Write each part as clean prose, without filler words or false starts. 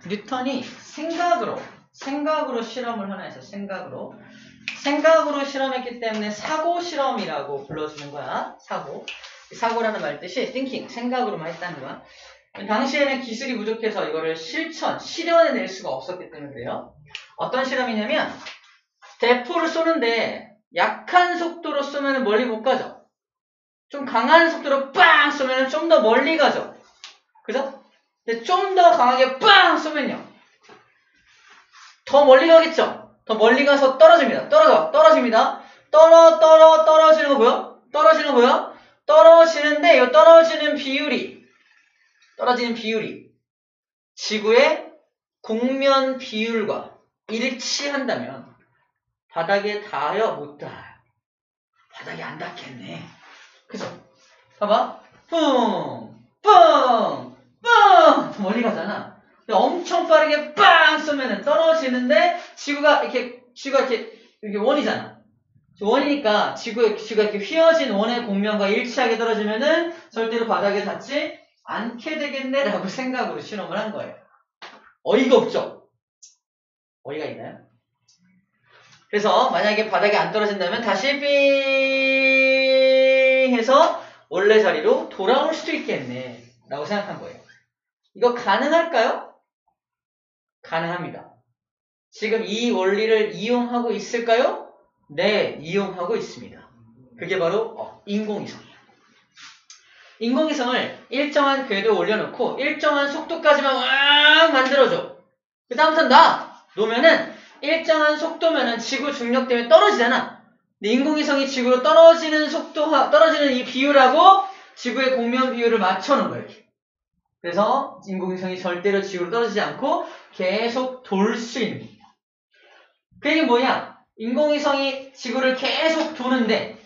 뉴턴이 생각으로 실험을 하나 해서 생각으로 실험했기 때문에 사고 실험이라고 불러주는 거야. 사고라는 말 뜻이 thinking, 생각으로만 했다는 거야. 당시에는 기술이 부족해서 이거를 실현해 낼 수가 없었기 때문에 그래요. 어떤 실험이냐면 대포를 쏘는데 약한 속도로 쏘면 멀리 못 가죠. 좀 강한 속도로 빵 쏘면 좀 더 멀리 가죠. 그죠? 근데 좀 더 강하게 빵 쏘면요. 더 멀리 가겠죠? 더 멀리 가서 떨어집니다. 떨어집니다. 떨어지는 거 보여? 떨어지는데 이 떨어지는 비율이 지구의 곡면 비율과 일치한다면 바닥에 닿아요? 못 닿아요? 바닥에 안 닿겠네. 그죠? 봐봐. 뿡! 멀리 가잖아. 엄청 빠르게 빵 쏘면은 떨어지는데 지구가 이렇게 원이잖아. 원이니까 지구가 이렇게 휘어진 원의 곡면과 일치하게 떨어지면은 절대로 바닥에 닿지 않게 되겠네라고 생각으로 실험을 한 거예요. 어이가 없죠? 어이가 있나요? 그래서 만약에 바닥에 안 떨어진다면 다시 삥 해서 원래 자리로 돌아올 수도 있겠네 라고 생각한 거예요. 이거 가능할까요? 가능합니다. 지금 이 원리를 이용하고 있을까요? 네, 이용하고 있습니다. 그게 바로 인공위성이에요. 인공위성을 일정한 궤도에 올려놓고 일정한 속도까지만 왕 만들어줘. 그 다음부터 놓으면은 일정한 속도면은 지구 중력 때문에 떨어지잖아. 근데 인공위성이 지구로 떨어지는 이 비율하고 지구의 곡면 비율을 맞춰놓은 거예요. 이렇게. 그래서 인공위성이 절대로 지구로 떨어지지 않고 계속 돌 수 있는 겁니다. 그 얘기는 뭐냐? 인공위성이 지구를 계속 도는데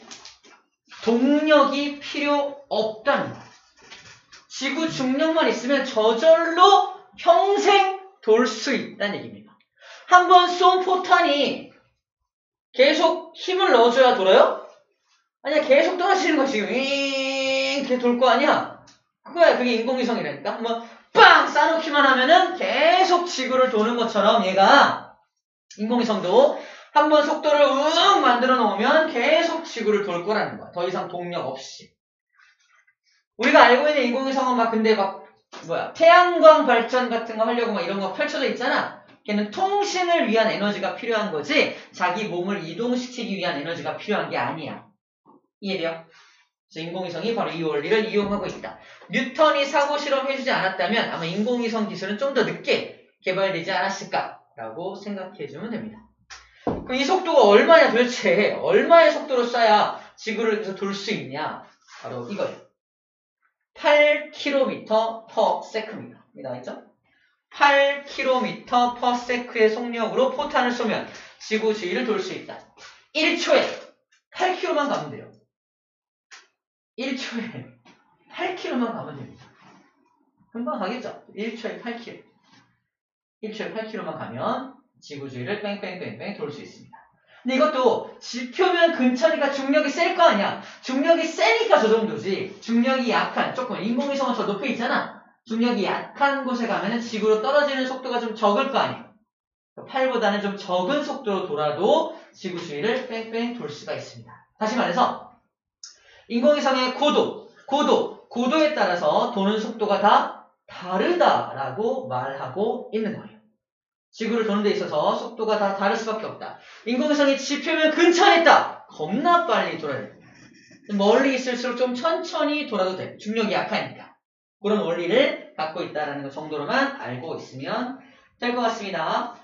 동력이 필요 없다는 거야. 지구 중력만 있으면 저절로 평생 돌 수 있다는 얘기입니다. 한번 쏜 포탄이 계속 힘을 넣어줘야 돌아요? 아니야, 계속 떨어지는 거 지금 이렇게 돌 거 아니야? 그거야, 그게 인공위성이라니까. 한번 빵 쏴놓기만 하면은 계속 지구를 도는 것처럼 얘가 인공위성도 한번 속도를 웅 만들어 놓으면 계속 지구를 돌 거라는 거야. 더 이상 동력 없이. 우리가 알고 있는 인공위성은 근데 태양광 발전 같은 거 하려고 이런 거 펼쳐져 있잖아. 걔는 통신을 위한 에너지가 필요한 거지 자기 몸을 이동시키기 위한 에너지가 필요한 게 아니야. 이해돼요? 그래서 인공위성이 바로 이 원리를 이용하고 있다. 뉴턴이 사고 실험해주지 않았다면 아마 인공위성 기술은 좀 더 늦게 개발되지 않았을까라고 생각해주면 됩니다. 그럼 이 속도가 얼마냐 도대체? 얼마의 속도로 쏴야 지구를 계속 돌 수 있냐? 바로 이거예요. 8km/s입니다. 여기 나와있죠? 8km/s의 속력으로 포탄을 쏘면 지구 주위를 돌 수 있다. 1초에 8km만 가면 돼요. 1초에 8km만 가면 됩니다. 금방 가겠죠? 1초에 8km. 1초에 8km만 가면 지구 주위를 뺑뺑뺑뺑 돌 수 있습니다. 근데 이것도 지표면 근처니까 중력이 셀 거 아니야. 중력이 세니까 저 정도지. 중력이 약한, 조금 인공위성은 저 높이 있잖아. 중력이 약한 곳에 가면은 지구로 떨어지는 속도가 좀 적을 거 아니야. 8보다는 좀 적은 속도로 돌아도 지구 주위를 뺑뺑 돌 수가 있습니다. 다시 말해서 인공위성의 고도에 따라서 도는 속도가 다 다르다라고 말하고 있는 거예요. 지구를 도는 데 있어서 속도가 다 다를 수밖에 없다. 인공위성이 지표면 근처에 있다. 겁나 빨리 돌아야 돼. 멀리 있을수록 좀 천천히 돌아도 돼. 중력이 약하니까. 그런 원리를 갖고 있다는 것 정도로만 알고 있으면 될 것 같습니다.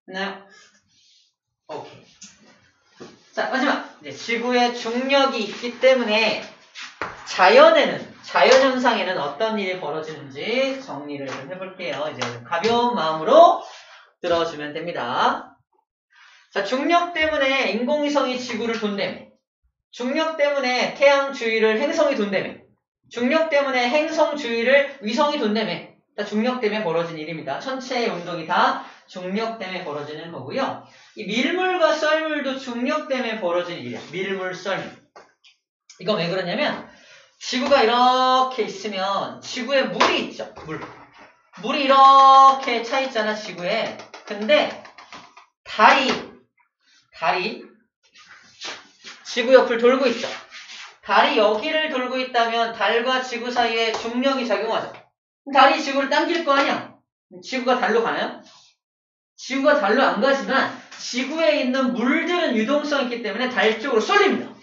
네. 오케이. 자, 마지막. 이제 지구에 중력이 있기 때문에 자연현상에는 어떤 일이 벌어지는지 정리를 좀 해볼게요. 이제 가벼운 마음으로 들어주면 됩니다. 자, 중력 때문에 인공위성이 지구를 돈다며. 중력 때문에 태양 주위를 행성이 돈다며. 중력 때문에 행성 주위를 위성이 돈다며. 다 중력 때문에 벌어진 일입니다. 전체의 운동이 다 중력 때문에 벌어지는 거고요. 이 밀물과 썰물도 중력 때문에 벌어진 일이야. 밀물, 썰물. 이건 왜 그러냐면 지구가 이렇게 있으면 지구에 물이 있죠. 물. 물이 이렇게 차 있잖아, 지구에. 근데 달이 지구 옆을 돌고 있죠. 달이 여기를 돌고 있다면 달과 지구 사이에 중력이 작용하죠. 달이 지구를 당길 거 아니야? 지구가 달로 가나요? 지구가 달로 안 가지만 지구에 있는 물들은 유동성이 있기 때문에 달 쪽으로 쏠립니다.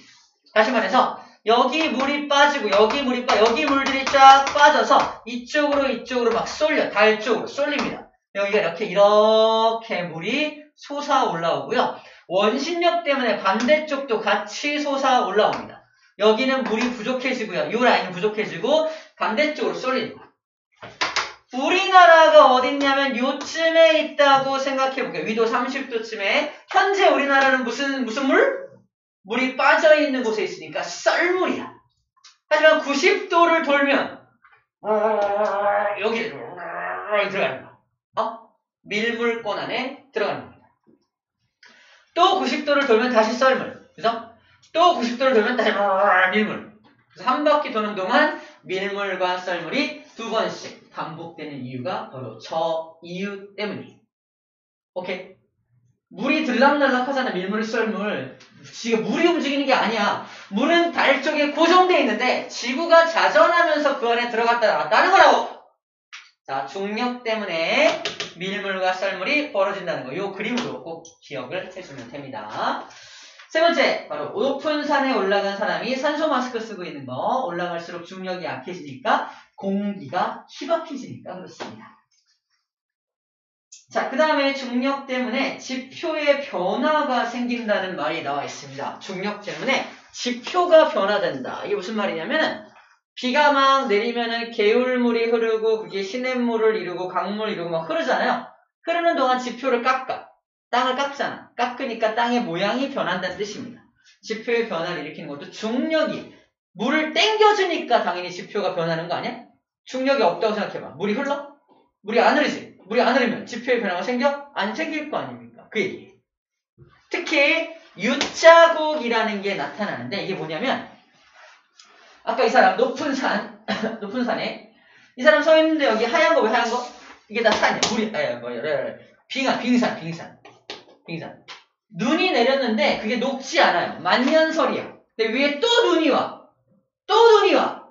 다시 말해서 여기 물이 빠지고 여기 물들이 쫙 빠져서 이쪽으로 막 쏠려. 달 쪽으로 쏠립니다. 여기가 이렇게 물이 솟아 올라오고요. 원심력 때문에 반대쪽도 같이 솟아 올라옵니다. 여기는 물이 부족해지고요. 이 라인은 부족해지고 반대쪽으로 쏠립니다. 우리나라가 어딨냐면 요쯤에 있다고 생각해볼게요. 위도 30도쯤에. 현재 우리나라는 무슨 물? 물이 빠져있는 곳에 있으니까 썰물이야. 하지만 90도를 돌면 여기 들어가는 거야. 밀물권 안에 들어가는 겁니다. 또 90도를 돌면 다시 썰물. 그죠? 또 90도를 돌면 다시 밀물. 그래서 한 바퀴 도는 동안 밀물과 썰물이 두 번씩 반복되는 이유가 바로 저 이유 때문이에요. 오케이? 물이 들락날락 하잖아. 밀물, 썰물. 지금 물이 움직이는 게 아니야. 물은 달 쪽에 고정되어 있는데 지구가 자전하면서 그 안에 들어갔다 나갔다 하는 거라고. 자, 중력 때문에 밀물과 썰물이 벌어진다는 거. 이 그림으로 꼭 기억을 해주면 됩니다. 세 번째, 바로 높은 산에 올라간 사람이 산소 마스크 쓰고 있는 거. 올라갈수록 중력이 약해지니까 공기가 희박해지니까 그렇습니다. 자, 그 다음에 중력 때문에 지표의 변화가 생긴다는 말이 나와 있습니다. 중력 때문에 지표가 변화된다. 이게 무슨 말이냐면 비가 막 내리면은 개울물이 흐르고 그게 시냇물을 이루고 강물 이루고 막 흐르잖아요. 흐르는 동안 지표를 깎아. 땅을 깎잖아. 깎으니까 땅의 모양이 변한다는 뜻입니다. 지표의 변화를 일으키는 것도 중력이 물을 땡겨주니까 당연히 지표가 변하는 거 아니야? 중력이 없다고 생각해봐. 물이 흘러? 물이 안 흐르지? 물이 안 흐르면 지표의 변화가 생겨? 안 생길 거 아닙니까? 그 얘기예요. 특히 U자국이라는 게 나타나는데 이게 뭐냐면 아까 이 사람 높은 산에 이 사람 서 있는데 여기 하얀 거 왜 하얀 거? 이게 다 산이야. 물이 빙산. 눈이 내렸는데 그게 녹지 않아요. 만년설이야. 근데 위에 또 눈이 와.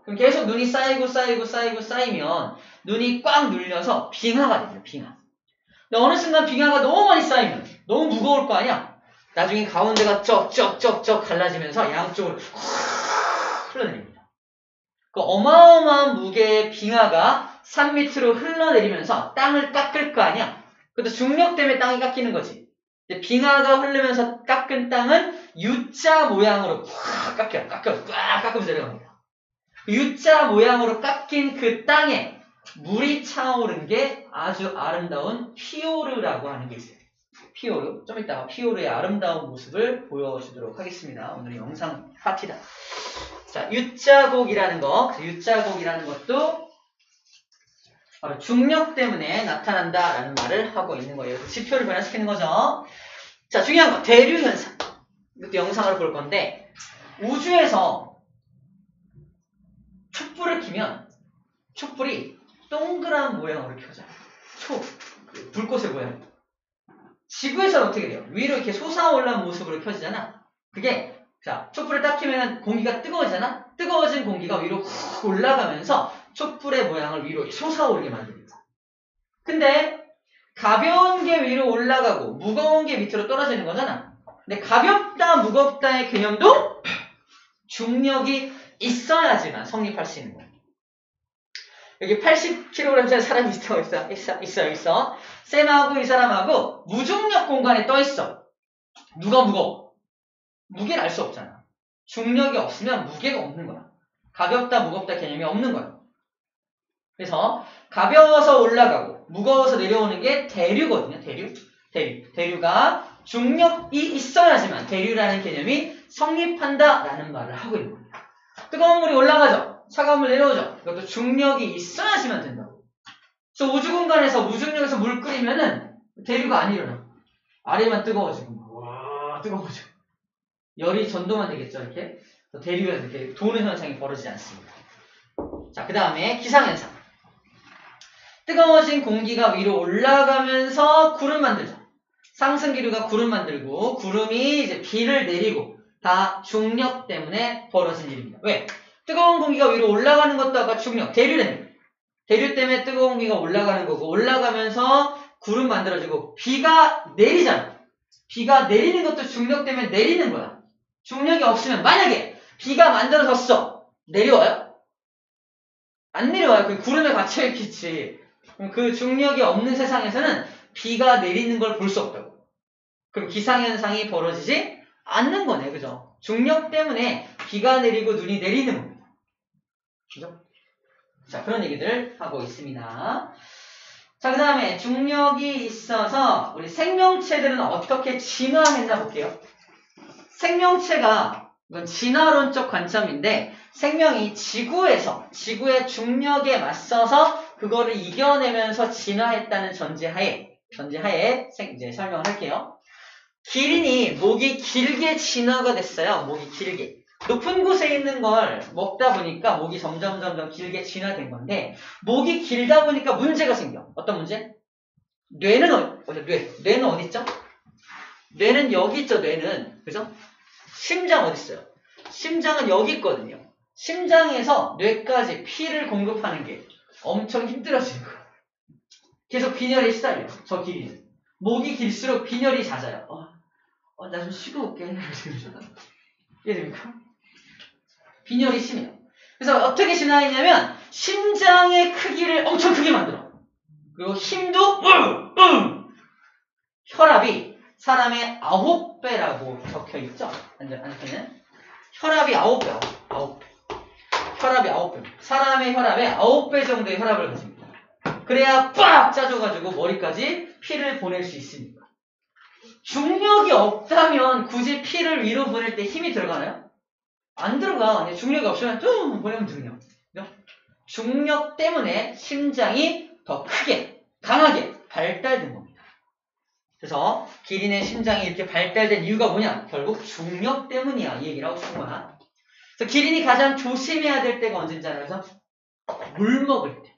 그럼 계속 눈이 쌓이면 눈이 꽉 눌려서 빙하가 됩니다. 빙하. 근데 어느 순간 빙하가 너무 많이 쌓이면 너무 무거울 거 아니야? 나중에 가운데가 쩍 갈라지면서 양쪽으로 흘러내립니다. 그 어마어마한 무게의 빙하가 산 밑으로 흘러내리면서 땅을 깎을 거 아니야? 그것도 중력 때문에 땅이 깎이는 거지. 빙하가 흐르면서 깎은 땅은 U자 모양으로 꽉 깎으면서 내려갑니다. U자 모양으로 깎인 그 땅에 물이 차오른 게 아주 아름다운 피오르라고 하는 게 있어요. 피오르. 좀 이따가 피오르의 아름다운 모습을 보여주도록 하겠습니다. 오늘 영상 파티다. 자, U자국이라는 것도 바로 중력 때문에 나타난다라는 말을 하고 있는 거예요. 지표를 변화시키는 거죠. 자, 중요한 거. 대류 현상. 이것도 영상으로 볼 건데 우주에서 촛불을 켜면 촛불이 동그란 모양으로 켜져요. 불꽃의 모양. 지구에서는 어떻게 돼요? 위로 이렇게 솟아올라온 모습으로 켜지잖아. 그게 자, 촛불을 딱 켜면 공기가 뜨거워지잖아. 뜨거워진 공기가 위로 훅 올라가면서 촛불의 모양을 위로 솟아오르게 만듭니다. 근데 가벼운 게 위로 올라가고 무거운 게 밑으로 떨어지는 거잖아. 근데 가볍다 무겁다의 개념도 중력이 있어야지만 성립할 수 있는 거예요. 여기 80kg짜리 사람이 있어. 쌤하고 이 사람하고 무중력 공간에 떠 있어. 누가 무거워? 무게를 알 수 없잖아. 중력이 없으면 무게가 없는 거야. 가볍다 무겁다 개념이 없는 거야. 그래서 가벼워서 올라가고 무거워서 내려오는 게 대류거든요. 대류가 중력이 있어야지만 대류라는 개념이 성립한다라는 말을 하고 있는 겁니다. 뜨거운 물이 올라가죠. 차가운 물 내려오죠. 이것도 중력이 있어야지만 된다고. 그래서 우주 공간에서 무중력에서 물 끓이면은 대류가 안 일어나. 아래만 뜨거워지고 뜨거워지고 열이 전도만 되겠죠. 이렇게 대류가 이렇게 도는 현상이 벌어지지 않습니다. 자, 그 다음에 기상현상. 뜨거워진 공기가 위로 올라가면서 구름 만들죠. 상승 기류가 구름 만들고 구름이 이제 비를 내리고 다 중력 때문에 벌어진 일입니다. 왜? 뜨거운 공기가 위로 올라가는 것도 아까 중력, 대류랍니다. 대류 때문에 뜨거운 공기가 올라가는 거고 올라가면서 구름 만들어지고 비가 내리잖아. 비가 내리는 것도 중력 때문에 내리는 거야. 중력이 없으면 만약에 비가 만들어졌어. 내려와요? 안 내려와요. 그 구름에 갇혀있겠지. 그럼 그 중력이 없는 세상에서는 비가 내리는 걸 볼 수 없다고. 그럼 기상현상이 벌어지지 않는 거네. 그죠? 중력 때문에 비가 내리고 눈이 내리는 겁니다. 그죠? 자, 그런 얘기들 하고 있습니다. 자, 그 다음에 중력이 있어서 우리 생명체들은 어떻게 진화했나 볼게요. 생명체가, 이건 진화론적 관점인데, 생명이 지구의 중력에 맞서서 그거를 이겨내면서 진화했다는 전제하에 이제 설명을 할게요. 기린이 목이 길게 진화가 됐어요. 목이 길게. 높은 곳에 있는 걸 먹다 보니까 목이 점점 길게 진화된 건데, 목이 길다 보니까 문제가 생겨. 어떤 문제? 뇌는 뇌는 어디 있죠? 뇌는 여기 있죠. 뇌는. 그죠? 심장 어디 있어요? 심장은 여기 있거든요. 심장에서 뇌까지 피를 공급하는 게 엄청 힘들어지는 거예요. 계속 빈혈에 시달려요. 저 기린은. 목이 길수록 빈혈이 잦아요. 나 좀 쉬고 올게. 이해됩니까? 빈혈이 심해요. 그래서 어떻게 진화했냐면 심장의 크기를 엄청 크게 만들어. 그리고 힘도 혈압이 사람의 9배라고 적혀있죠? 안쪽에는 혈압이 9배. 혈압이 9배. 사람의 혈압의 9배 정도의 혈압을 가집니다. 그래야 빡 짜줘가지고 머리까지 피를 보낼 수 있습니다. 중력이 없다면 굳이 피를 위로 보낼 때 힘이 들어가나요? 안 들어가. 중력이 없으면 좀 보내면 되거든요. 중력 때문에 심장이 더 크게, 강하게 발달된 겁니다. 그래서 기린의 심장이 이렇게 발달된 이유가 뭐냐? 결국 중력 때문이야. 이 얘기를 하고 싶은 거야. 그래서 기린이 가장 조심해야 될 때가 언제인지 알아요? 그래서 물 먹을 때.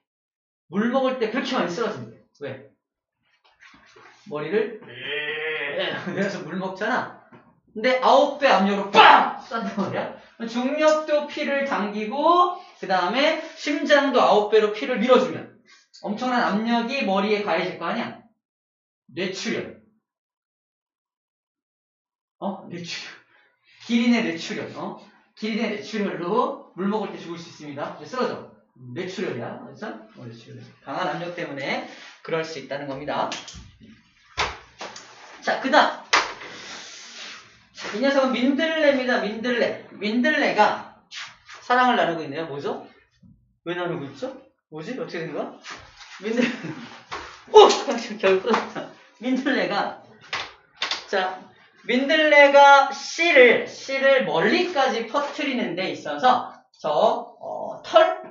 물 먹을 때 그렇게 많이 쓰러집니다. 왜? 머리를 내려서 물 먹잖아. 근데 9배 압력으로 빡! 쏜단 말이야. 중력도 피를 당기고 그 다음에 심장도 9배로 피를 밀어주면 엄청난 압력이 머리에 가해질 거 아니야? 뇌출혈. 뇌출혈. 기린의 뇌출혈. 기린의 뇌출혈로 물 먹을 때 죽을 수 있습니다. 쓰러져. 뇌출혈이야. 그래서 뇌출혈. 강한 압력 때문에 그럴 수 있다는 겁니다. 자, 그 다음. 이 녀석은 민들레입니다. 민들레가 사랑을 나누고 있네요. 뭐죠? 왜 나누고 있죠? 뭐지? 어떻게 된 거야? 결국 끊었다. 민들레가 씨를 멀리까지 퍼뜨리는 데 있어서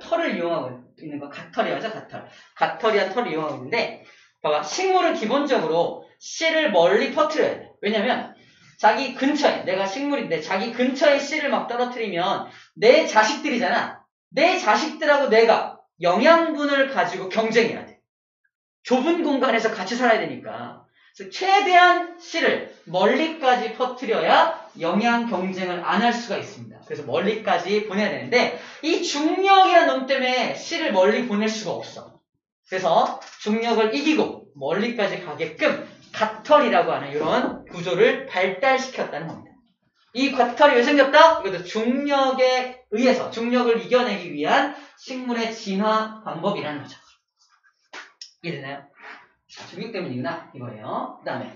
털을 이용하고 있는 거. 갓털이라죠, 갓털. 갓털이야 털을 이용하고 있는데, 봐봐. 식물은 기본적으로 씨를 멀리 퍼뜨려야 돼. 왜냐면 자기 근처에, 내가 식물인데 자기 근처에 씨를 막 떨어뜨리면 내 자식들이잖아. 내 자식들하고 내가 영양분을 가지고 경쟁해야 돼. 좁은 공간에서 같이 살아야 되니까. 그래서 최대한 씨를 멀리까지 퍼뜨려야 영양 경쟁을 안 할 수가 있습니다. 그래서 멀리까지 보내야 되는데 이 중력이라는 놈 때문에 씨를 멀리 보낼 수가 없어. 그래서 중력을 이기고 멀리까지 가게끔 갓털이라고 하는 이런 구조를 발달시켰다는 겁니다. 이 갓털이 왜 생겼다? 이것도 중력에 의해서 중력을 이겨내기 위한 식물의 진화 방법이라는 거죠. 이해되나요? 중력 때문이구나 이거예요. 그 다음에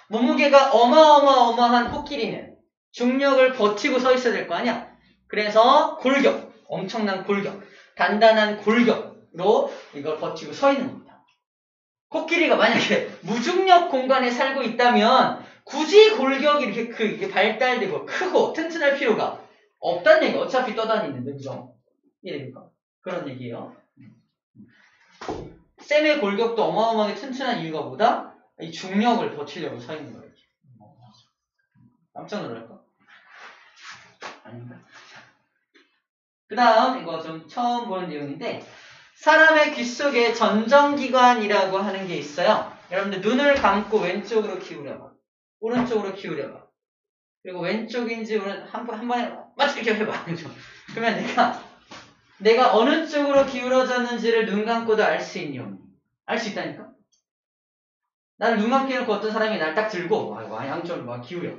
몸무게가 어마어마한 코끼리는 중력을 버티고 서 있어야 될 거 아니야? 그래서 골격, 엄청난 골격, 단단한 골격으로 이걸 버티고 서 있는 겁니다. 코끼리가 만약에 무중력 공간에 살고 있다면 굳이 골격이 이렇게 발달되고 크고 튼튼할 필요가 없다는 얘기예요. 어차피 떠다니는데, 그죠? 이래니까 그런 얘기예요. 쌤의 골격도 어마어마하게 튼튼한 이유가 뭐다? 이 중력을 버티려고 서 있는 거예요. 깜짝 놀랄까? 아닌가? 그 다음 이거 좀 처음 보는 내용인데 사람의 귀 속에 전정기관이라고 하는 게 있어요. 여러분들 눈을 감고 왼쪽으로 기울여봐. 오른쪽으로 기울여봐. 그리고 왼쪽인지 오른 한 번에 맞추게 해봐. 그러면 내가 어느 쪽으로 기울어졌는지를 눈 감고도 알 수 있니? 알 수 있다니까? 나는 눈 감고 해놓고 어떤 사람이 날 딱 들고 양쪽으로 막 기울여.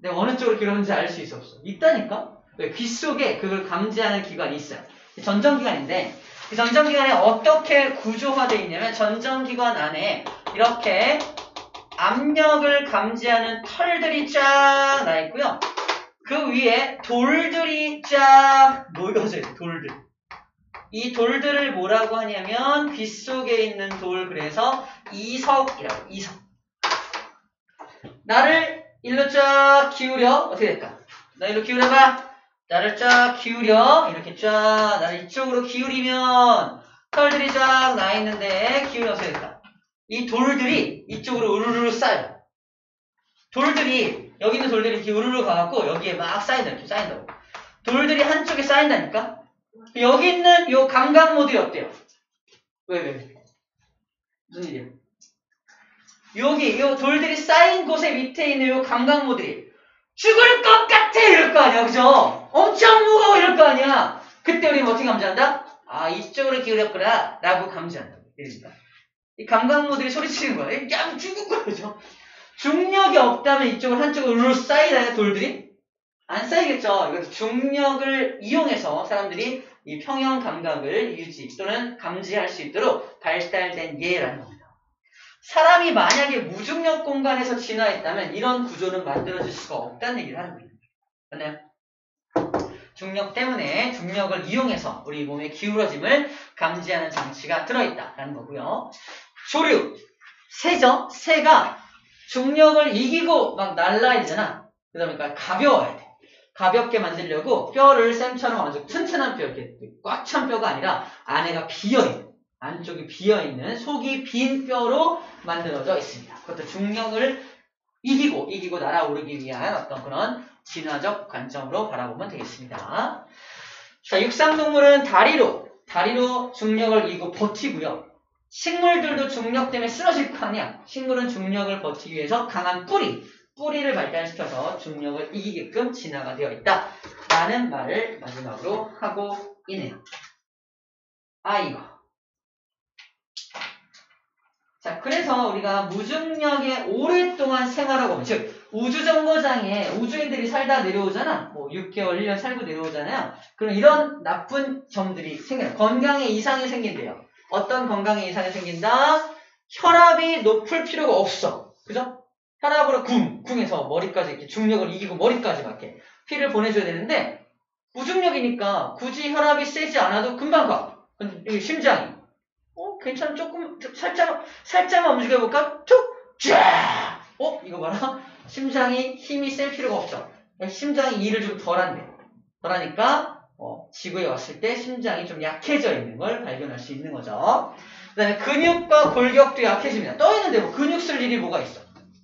내가 어느 쪽으로 기울었는지 알 수 있어 없어? 있다니까? 왜? 귀 속에 그걸 감지하는 기관이 있어요. 전정기관인데 이 전정기관이 어떻게 구조화되어 있냐면 전정기관 안에 이렇게 압력을 감지하는 털들이 쫙 나 있고요. 그 위에 돌들이 쫙 놓여져 있어요. 돌들. 이 돌들을 뭐라고 하냐면 귀 속에 있는 돌, 그래서 이석이라고. 이석. 나를 일로 쫙 기울여. 어떻게 될까? 나 일로 기울여봐. 나를 쫙 기울여. 이렇게 쫙 나를 이쪽으로 기울이면 털들이 쫙 나 있는데 기울여 어떻게 될까? 이 돌들이 이쪽으로 우르르 쌓여. 돌들이 여기 있는 돌들이 이렇게 우르르 가갖고 여기에 막 쌓인다. 이렇게 쌓인다고. 돌들이 한쪽에 쌓인다니까? 여기 있는 요 감각모들이 어때요? 왜? 무슨 일이야? 여기 요 돌들이 쌓인 곳에 밑에 있는 요 감각모들이 죽을 것 같아 이럴 거 아니야, 그죠? 엄청 무거워 이럴 거 아니야. 그때 우리는 어떻게 감지한다? 아, 이쪽으로 기울였구나 라고 감지한다. 이러니까 이 감각모들이 소리치는 거야. 그냥 죽은 거야, 그죠? 중력이 없다면 이쪽으로 한쪽으로 쌓이나요, 돌들이? 안 쌓이겠죠. 이것도 중력을 이용해서 사람들이 이 평형 감각을 유지 또는 감지할 수 있도록 발달된 예라는 겁니다. 사람이 만약에 무중력 공간에서 진화했다면 이런 구조는 만들어질 수가 없다는 얘기를 하는 거예요. 맞나요? 중력 때문에 중력을 이용해서 우리 몸의 기울어짐을 감지하는 장치가 들어있다라는 거고요. 조류, 새죠? 새가 중력을 이기고 막 날라야 되잖아. 그러니까 가벼워야 돼. 가볍게 만들려고 뼈를 쌤처럼 아주 튼튼한 뼈, 이렇게 꽉 찬 뼈가 아니라 안에가 비어있는, 안쪽이 비어있는 속이 빈 뼈로 만들어져 있습니다. 그것도 중력을 이기고 날아오르기 위한 어떤 그런 진화적 관점으로 바라보면 되겠습니다. 자, 육상동물은 다리로 중력을 이기고 버티고요. 식물들도 중력 때문에 쓰러질 거 아니야. 식물은 중력을 버티기 위해서 강한 뿌리를 발달시켜서 중력을 이기게끔 진화가 되어 있다 라는 말을 마지막으로 하고 있네요. 이거. 자, 그래서 우리가 무중력에 오랫동안 생활하고 오면, 즉 우주정거장에 우주인들이 살다 내려오잖아. 뭐 6개월, 1년 살고 내려오잖아요. 그럼 이런 나쁜 점들이 생겨요. 건강에 이상이 생긴대요. 어떤 건강에 이상이 생긴다? 혈압이 높을 필요가 없어. 그죠? 혈압으로 궁에서 머리까지 이렇게 중력을 이기고 머리까지 맞게 피를 보내줘야 되는데 무중력이니까 굳이 혈압이 세지 않아도 금방 가. 근데 심장이 괜찮아. 조금 살짝만 움직여볼까? 툭! 쫙! 이거 봐라. 심장이 힘이 센 필요가 없죠. 심장이 일을 좀 덜하니까 지구에 왔을 때 심장이 좀 약해져 있는 걸 발견할 수 있는 거죠. 그 다음에 근육과 골격도 약해집니다. 떠있는데 뭐 근육 쓸 일이 뭐가 있어?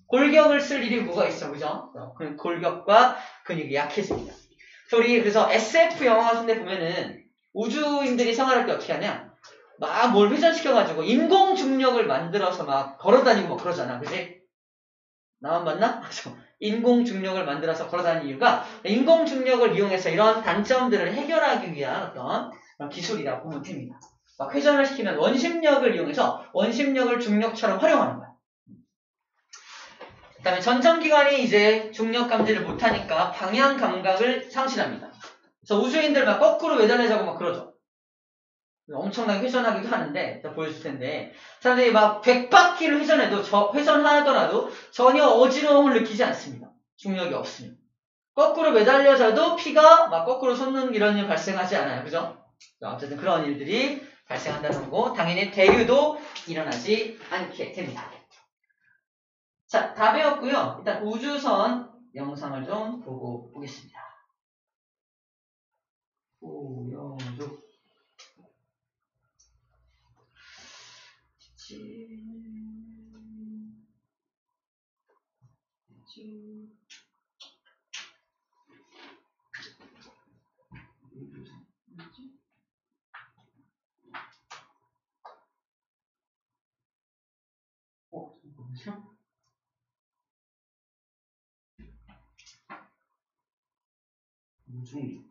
골격을 쓸 일이 뭐가 있어, 그죠? 골격과 근육이 약해집니다. 그래서 SF 영화 같은 데 보면은 우주인들이 생활할 때 어떻게 하냐? 막 뭘 회전시켜가지고 인공 중력을 만들어서 막 걸어다니고 막 그러잖아. 그지? 나만 맞나? 인공 중력을 만들어서 걸어다니는 이유가 인공 중력을 이용해서 이런 단점들을 해결하기 위한 어떤 기술이라고 보면 됩니다. 막 회전을 시키면 원심력을 이용해서 원심력을 중력처럼 활용하는 거야. 그 다음에 전정기관이 이제 중력 감지를 못하니까 방향 감각을 상실합니다. 그래서 우주인들 막 거꾸로 매달리자고 막 그러죠. 엄청나게 회전하기도 하는데, 자, 보여줄 텐데, 사람들이 막 100바퀴를 회전하더라도 전혀 어지러움을 느끼지 않습니다. 중력이 없으면. 거꾸로 매달려져도 피가 막 거꾸로 솟는 이런 일 발생하지 않아요. 그죠? 어쨌든 그런 일들이 발생한다는 거고, 당연히 대류도 일어나지 않게 됩니다. 자, 다 배웠고요. 일단 우주선 영상을 좀 보고 오겠습니다. 우영주. 그렇죠? 무중력.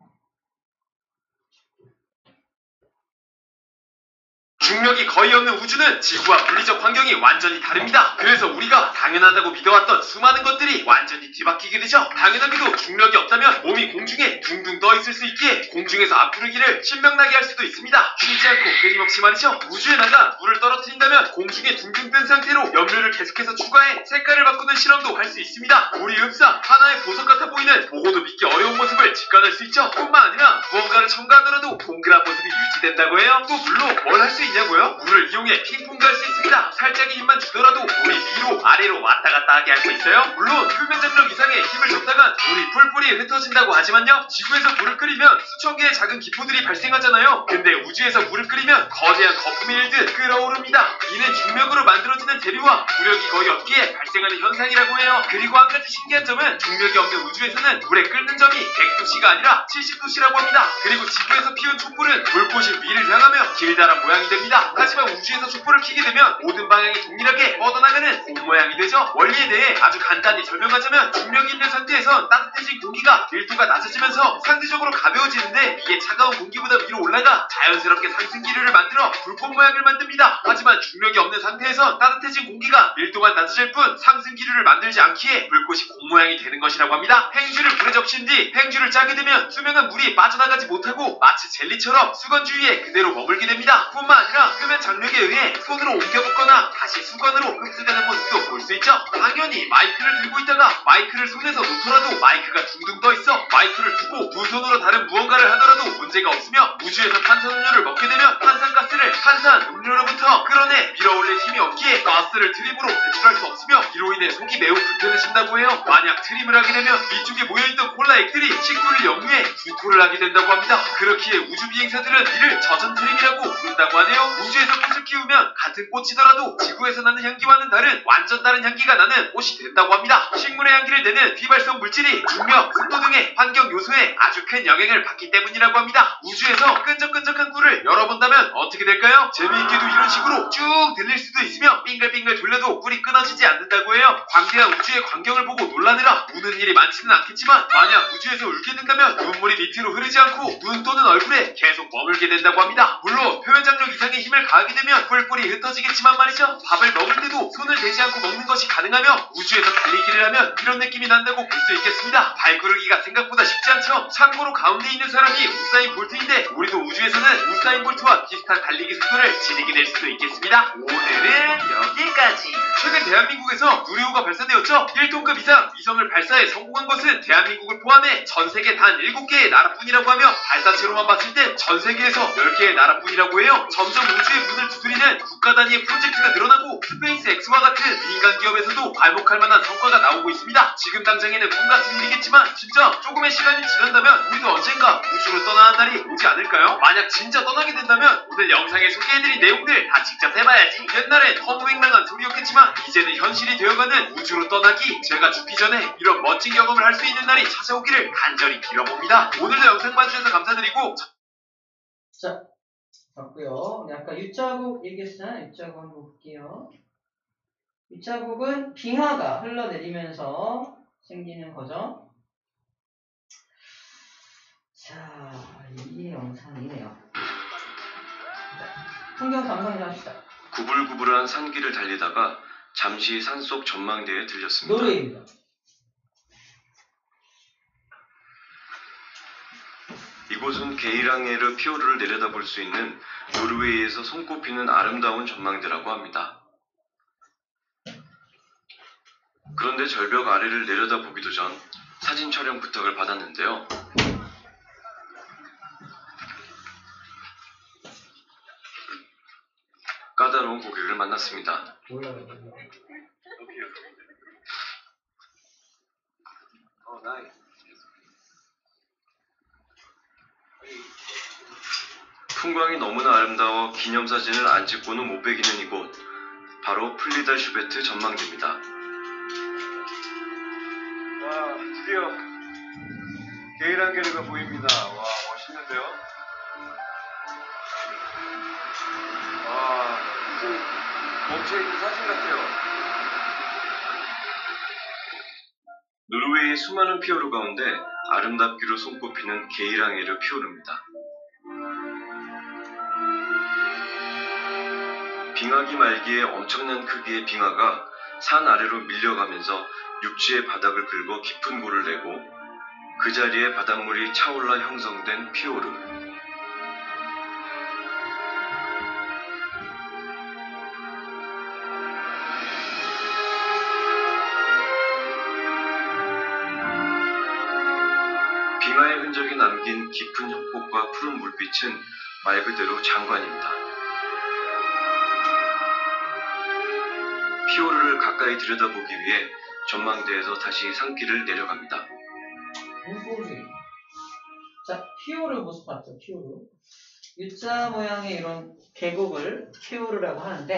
중력이 거의 없는 우주는 지구와 물리적 환경이 완전히 다릅니다. 그래서 우리가 당연하다고 믿어왔던 수많은 것들이 완전히 뒤바뀌게 되죠. 당연하게도 중력이 없다면 몸이 공중에 둥둥 떠 있을 수 있기에 공중에서 앞구르기를 신명나게 할 수도 있습니다. 쉬지 않고 끊임없이 말이죠. 우주에 나가 물을 떨어뜨린다면 공중에 둥둥 뜬 상태로 염료를 계속해서 추가해 색깔을 바꾸는 실험도 할 수 있습니다. 우리 흡사 하나의 보석 같아 보이는 보고도 믿기 어려운 모습을 직관할 수 있죠. 뿐만 아니라 무언가를 첨가하더라도 동그란 모습이 유지된다고 해요. 또 물로 뭘 할 수 있냐고요? 물을 이용해 핑퐁도 할 수 있습니다. 살짝의 힘만 주더라도 물이 위로 아래로 왔다 갔다 하게 할 수 있어요. 물론 표면 장력 이상의 힘을 줬다간 물이 뿔뿔이 흩어진다고 하지만요. 지구에서 물을 끓이면 수천 개의 작은 기포들이 발생하잖아요. 근데 우주에서 물을 끓이면 거대한 거품이 일듯 끓어오릅니다. 이는 중력으로 만들어지는 대류와 무력이 거의 없기에 발생하는 현상이라고 해요. 그리고 한 가지 신기한 점은 중력이 없는 우주에서는 물에 끓는 점이 100도씨가 아니라 70도씨라고 합니다. 그리고 지구에서 피운 촛불은 불꽃이 위를 향하며 길다란 모양이 됩니다. 하지만 우주에서 촛불을 켜게 되면 모든 방향이 동일하게 뻗어나가는 공 모양이 되죠. 원리에 대해 아주 간단히 설명하자면 중력이 있는 상태에선 따뜻해진 공기가 밀도가 낮아지면서 상대적으로 가벼워지는데 이게 차가운 공기보다 위로 올라가 자연스럽게 상승기류를 만들어 불꽃 모양을 만듭니다. 하지만 중력이 없는 상태에선 따뜻해진 공기가 밀도가 낮아질 뿐 상승기류를 만들지 않기에 불꽃이 공 모양이 되는 것이라고 합니다. 팽주를 물에 적신 뒤 팽주를 짜게 되면 투명한 물이 빠져나가지 못하고 마치 젤리처럼 수건 주위에 그대로 머물게 됩니다. 뿐만 아니라 표면 장력에 의해 손으로 옮겨붙거나 다시 수건으로 흡수되는 모습도 볼 수 있죠. 당연히 마이크를 들고 있다가 마이크를 손에서 놓더라도 마이크가 둥둥 떠 있어 마이크를 두고 두 손으로 다른 무언가를 하더라도 문제가 없으며 우주에서 탄산음료를 먹게 되면 탄산가스를 탄산음료로부터 끌어내 밀어올릴 힘이 없기에 가스를 트림으로 배출할 수 없으며 이로 인해 속이 매우 불편해진다고 해요. 만약 트림을 하게 되면 위쪽에 모여있던 콜라 액들이 식도를 역류해 구토를 하게 된다고 합니다. 그렇기에 우주 비행사들은 이를 젖은 트림이라고 부른다고 하네요. 우주에서 꽃을 키우면 같은 꽃이더라도 지구에서 나는 향기와는 다른 완전 다른 향기가 나는 꽃이 된다고 합니다. 식물의 향기를 내는 비발성 물질이 중력, 습도 등의 환경 요소에 아주 큰 영향을 받기 때문이라고 합니다. 우주에서 끈적끈적한 꿀을 열어본다면 어떻게 될까요? 재미있게도 이런 식으로 쭉 들릴 수도 있으며 빙글빙글 돌려도 꿀이 끊어지지 않는다고 해요. 광대한 우주의 광경을 보고 놀라느라 우는 일이 많지는 않겠지만 만약 우주에서 울게 된다면 눈물이 밑으로 흐르지 않고 눈 또는 얼굴에 계속 머물게 된다고 합니다. 물론 표면 장력 이상의 힘을 가하게 되면 뿔뿔이 흩어지겠지만 말이죠. 밥을 먹을 때도 손을 대지 않고 먹는 것이 가능하며 우주에서 달리기를 하면 이런 느낌이 난다고 볼 수 있겠습니다. 발구르기가 생각보다 쉽지 않죠. 참고로 가운데 있는 사람이 우사인 볼트인데 우리도 우주에서는 우사인 볼트와 비슷한 달리기 속도를 지니게 될 수도 있겠습니다. 오늘은 여기까지. 최근 대한민국에서 누리호가 발사되었죠. 1톤급 이상 위성을 발사해 성공한 것은 대한민국을 포함해 전 세계 단 7개의 나라뿐이라고 하며 발사체로만 봤을 땐 전 세계에서 10개의 나라뿐이라고 해요. 점점 우주의 문을 두드리는 국가 단위의 프로젝트가 늘어나고 스페이스 X와 같은 민간 기업에서도 괄목할 만한 성과가 나오고 있습니다. 지금 당장에는 꿈 같은 일이겠지만 진짜 조금의 시간이 지난다면 우리도 언젠가 우주로 떠나는 날이 오지 않을까요? 만약 진짜 떠나게 된다면 오늘 영상에 소개해드린 내용들 다 직접 해봐야지. 옛날엔 허무맹랑한 소리였겠지만 이제는 현실이 되어가는 우주로 떠나기. 제가 죽기 전에 이런 멋진 경험을 할 수 있는 날이 찾아오기를 간절히 빌어봅니다. 오늘도 영상 봐주셔서 감사드리고 자, 봤고요. 네, 아까 U자국 얘기했잖아요. U자국 한번 볼게요. U자국은 빙하가 흘러내리면서 생기는 거죠. 자, 이 영상이네요. 풍경 감상 좀 합시다. 구불구불한 산길을 달리다가 잠시 산속 전망대에 들렸습니다. 노르웨이입니다. 이곳은 게이랑에르 피오르를 내려다볼 수 있는 노르웨이에서 손꼽히는 아름다운 전망대라고 합니다. 그런데 절벽 아래를 내려다보기도 전 사진 촬영 부탁을 받았는데요. 까다로운 고객을 만났습니다. 몰라요. 풍광이 너무나 아름다워 기념사진을 안 찍고는 못 베기는 이곳, 바로 플리달 슈베트 전망대입니다. 와, 드디어 게이랑게르가 보입니다. 와, 멋있는데요? 와, 무슨 멈춰있는 사진 같아요. 노르웨이의 수많은 피오르 가운데 아름답기로 손꼽히는 게이랑에르 피오르입니다. 빙하기 말기에 엄청난 크기의 빙하가 산 아래로 밀려가면서 육지의 바닥을 긁어 깊은 골을 내고 그 자리에 바닷물이 차올라 형성된 피오르. 빙하의 흔적이 남긴 깊은 협곡과 푸른 물빛은 말 그대로 장관입니다. 피오르를 가까이 들여다보기 위해 전망대에서 다시 산길을 내려갑니다. 물고기. 자, 피오르 모습 봤죠? 피오르. U자 모양의 이런 계곡을 피오르라고 하는데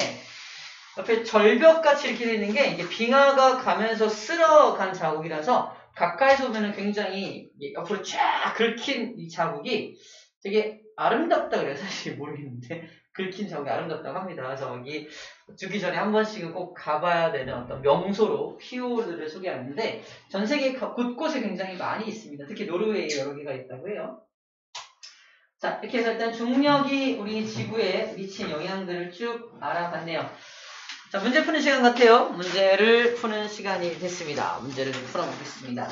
옆에 절벽같이 이렇게 되어 있는 게 이게 빙하가 가면서 쓸어간 자국이라서 가까이서 보면 굉장히 옆으로 쫙 긁힌 이 자국이 되게 아름답다 그래요. 사실 모르겠는데 긁힌 자국이 아름답다고 합니다. 그래서 여기 주기 전에 한 번씩은 꼭 가봐야 되는 어떤 명소로 피오르를 소개하는데 전 세계 곳곳에 굉장히 많이 있습니다. 특히 노르웨이에 여러 개가 있다고 해요. 자, 이렇게 해서 일단 중력이 우리 지구에 미친 영향들을 쭉 알아봤네요. 자, 문제 푸는 시간 같아요. 문제를 푸는 시간이 됐습니다. 문제를 좀 풀어보겠습니다.